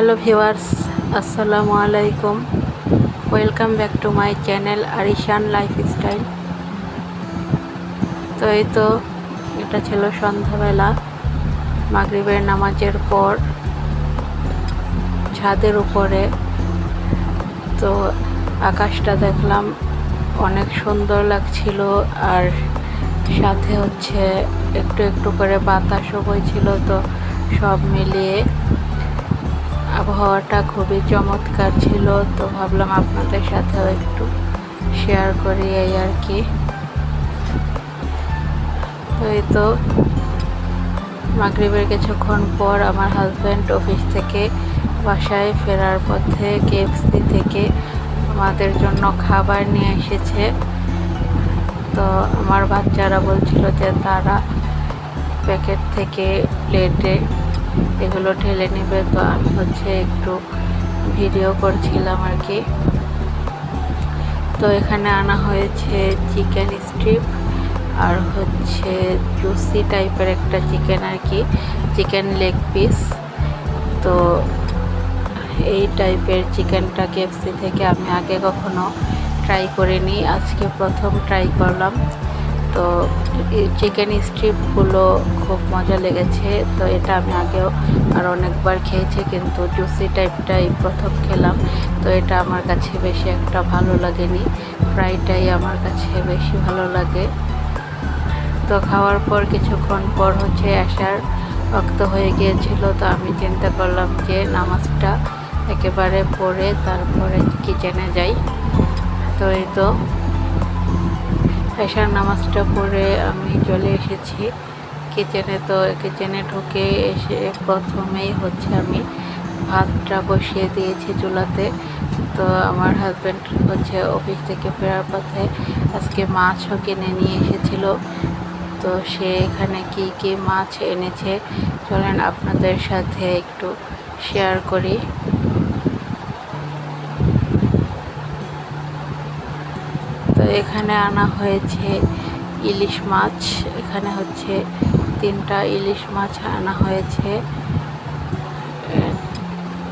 Hello viewers, আসসালামু আলাইকুম। Welcome back to my channel Arishan lifestyle. তো এই তো এটা ছিল সন্ধ্যাবেলা, মাগরিবের নামাজের পর ছাদের উপরে। তো আকাশটা দেখলাম, অনেক সুন্দর লাগছিল, আর সাথে হচ্ছে একটু একটু করে বাতাসও বইছিল। তো সব মিলিয়ে আবহাওয়াটা খুবই চমৎকার ছিল। তো ভাবলাম আপনাদের সাথেও একটু শেয়ার করি, এই আর কি। তো এই তো মাগরিবের কিছুক্ষণ পর আমার হাজব্যান্ড অফিস থেকে বাসায় ফেরার পথে কেএফসি থেকে আমাদের জন্য খাবার নিয়ে এসেছে। তো আমার বাচ্চারা বলছিল যে তারা প্যাকেট থেকে প্লেটে এগুলো ঢেলে নেবে। তো আমি হচ্ছে একটু ভিডিও করছিলাম আর কি। তো এখানে আনা হয়েছে চিকেন স্ট্রিপ, আর হচ্ছে জুসি টাইপের একটা চিকেন আর কি, চিকেন লেগ পিস। তো এই টাইপের চিকেনটা কেএফসি থেকে আমি আগে কখনো ট্রাই করিনি, আজকে প্রথম ট্রাই করলাম। তো চিকেন স্ট্রিপগুলো খুব মজা লেগেছে। তো এটা আমি আগেও আর অনেকবার খেয়েছি, কিন্তু জুসি টাইপটাই প্রথম খেলাম। তো এটা আমার কাছে বেশি একটা ভালো লাগেনি, ফ্রাইটাই আমার কাছে বেশি ভালো লাগে। তো খাওয়ার পর কিছুক্ষণ পর হচ্ছে আসার রক্ত হয়ে গিয়েছিল। তো আমি চিন্তা করলাম যে নামাজটা একেবারে পড়ে তারপরে কিচেনে যাই। তো এই তো এশার নামাজটা পড়ে আমি চলে এসেছি কিচেনে। তো কিচেনে ঢুকে এসে প্রথমেই হচ্ছে আমি ভাতটা বসিয়ে দিয়েছি চুলাতে। তো আমার হাজব্যান্ড হচ্ছে অফিস থেকে ফেরার পথে আজকে মাছও কিনে নিয়ে এসেছিল। তো সে এখানে কি কি মাছ এনেছে চলেন আপনাদের সাথে একটু শেয়ার করি। তো এখানে আনা হয়েছে ইলিশ মাছ। এখানে হচ্ছে 3টা ইলিশ মাছ আনা হয়েছে।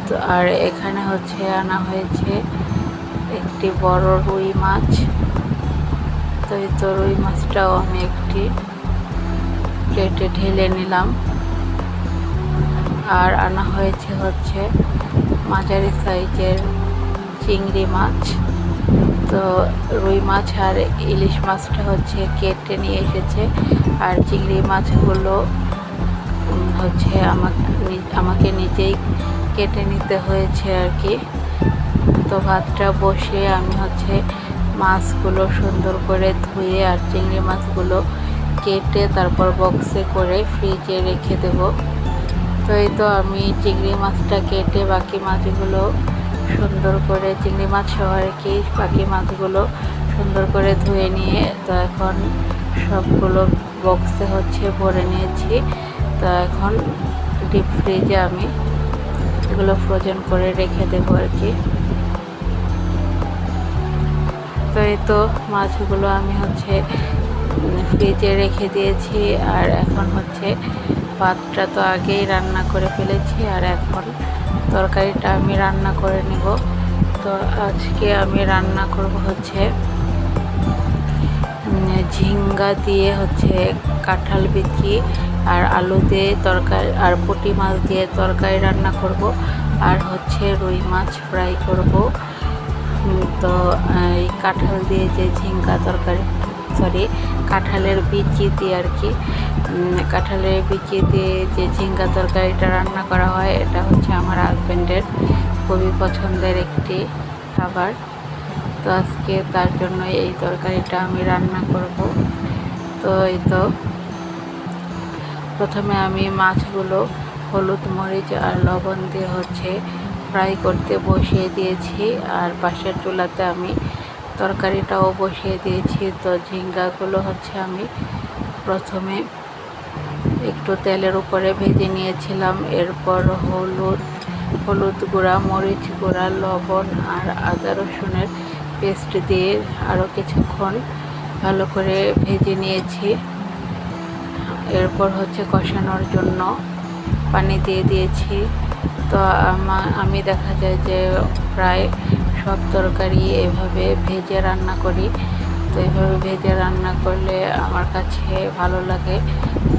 তো আর এখানে হচ্ছে আনা হয়েছে একটি বড় রুই মাছ। তো এই তো রুই মাছটাও আমি একটি প্লেটে ঢেলে নিলাম। আর আনা হয়েছে হচ্ছে মাঝারি সাইজের চিংড়ি মাছ। তো রুই মাছ আর ইলিশ মাছটা হচ্ছে কেটে নিয়ে এসেছে, আর চিংড়ি মাছগুলো হচ্ছে আমাকে নিজেই কেটে নিতে হয়েছে আর কি। তো ভাতটা বসে আমি হচ্ছে মাছগুলো সুন্দর করে ধুয়ে আর চিংড়ি মাছগুলো কেটে তারপর বক্সে করে ফ্রিজে রেখে দেব। তো এই তো আমি চিংড়ি মাছটা কেটে বাকি মাছগুলো সুন্দর করে, চিংড়ি মাছ সহ আর কি, বাকি মাছগুলো সুন্দর করে ধুয়ে নিয়ে তো এখন সবগুলো বক্সে হচ্ছে ভরে নিয়েছি। তো এখন ডিপ ফ্রিজে আমি এগুলো ফ্রোজেন করে রেখে দেবো আর কি। তো এই তো মাছগুলো আমি হচ্ছে ফ্রিজে রেখে দিয়েছি। আর এখন হচ্ছে ভাতটা তো আগেই রান্না করে ফেলেছি, আর এখন তরকারিটা আমি রান্না করে নিব। তো আজকে আমি রান্না করব হচ্ছে ঝিঙ্গা দিয়ে হচ্ছে কাঁঠাল বিচি আর আলু দিয়ে তরকারি, আর পুঁটি মাছ দিয়ে তরকারি রান্না করব, আর হচ্ছে রুই মাছ ফ্রাই করব। তো এই কাঁঠাল দিয়ে যে ঝিঙ্গা তরকারি, কাঁঠালের বিচি দিয়ে আর কি, কাঁঠালের বিচি দিয়ে যে ঝিঙ্গা তরকারিটা রান্না করা হয়, এটা হচ্ছে আমার হাজব্যান্ডের খুবই পছন্দের একটি খাবার। তো আজকে তার জন্য এই তরকারিটা আমি রান্না করব। তো এই তো প্রথমে আমি মাছগুলো হলুদ মরিচ আর লবণ দিয়ে হচ্ছে ফ্রাই করতে বসিয়ে দিয়েছি, আর পাশের চুলাতে আমি তরকারিটাও বসিয়ে দিয়েছি। তো ঝিঙ্গাগুলো হচ্ছে আমি প্রথমে একটু তেলের উপরে ভেজে নিয়েছিলাম। এরপর হলুদ গুঁড়া, মরিচ গুঁড়া, লবণ আর আদা রসুনের পেস্ট দিয়ে আরও কিছুক্ষণ ভালো করে ভেজে নিয়েছি। এরপর হচ্ছে কষানোর জন্য পানি দিয়ে দিয়েছি। তো আমি দেখা যায় যে প্রায় সব তরকারি এভাবে ভেজে রান্না করি। তো এভাবে ভেজে রান্না করলে আমার কাছে ভালো লাগে।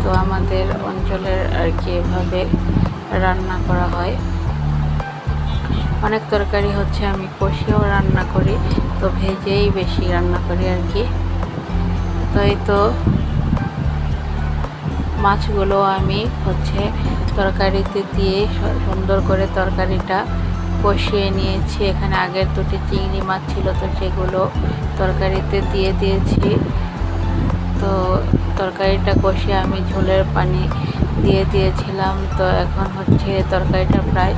তো আমাদের অঞ্চলের আর কি এভাবে রান্না করা হয়। অনেক তরকারি হচ্ছে আমি কষিয়েও রান্না করি, তো ভেজেই বেশি রান্না করি আর কি। তো এই তো মাছগুলো আমি হচ্ছে তরকারিতে দিয়ে সুন্দর করে তরকারিটা কষিয়ে নিয়েছি। এখানে আগের দুটি চিংড়ি মাছ ছিল, তো সেগুলো তরকারিতে দিয়ে দিয়েছি। তো তরকারিটা কষিয়ে আমি ঝোলের পানি দিয়ে দিয়েছিলাম। তো এখন হচ্ছে তরকারিটা প্রায়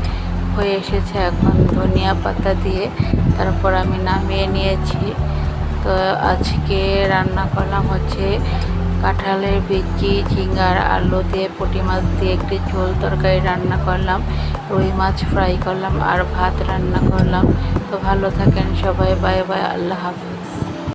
হয়ে এসেছে। এখন ধনিয়া পাতা দিয়ে তারপর আমি নামিয়ে নিয়েছি। তো আজকে রান্না করলাম হচ্ছে কাঁঠালের বিচি, ঝিঙ্গার আলু দিয়ে, পুঁটি মাছ দিয়ে একটি ঝোল তরকারি রান্না করলাম, রুই মাছ ফ্রাই করলাম আর ভাত রান্না করলাম। তো ভালো থাকেন সবাই, বাই বাই, আল্লাহ হাফিজ।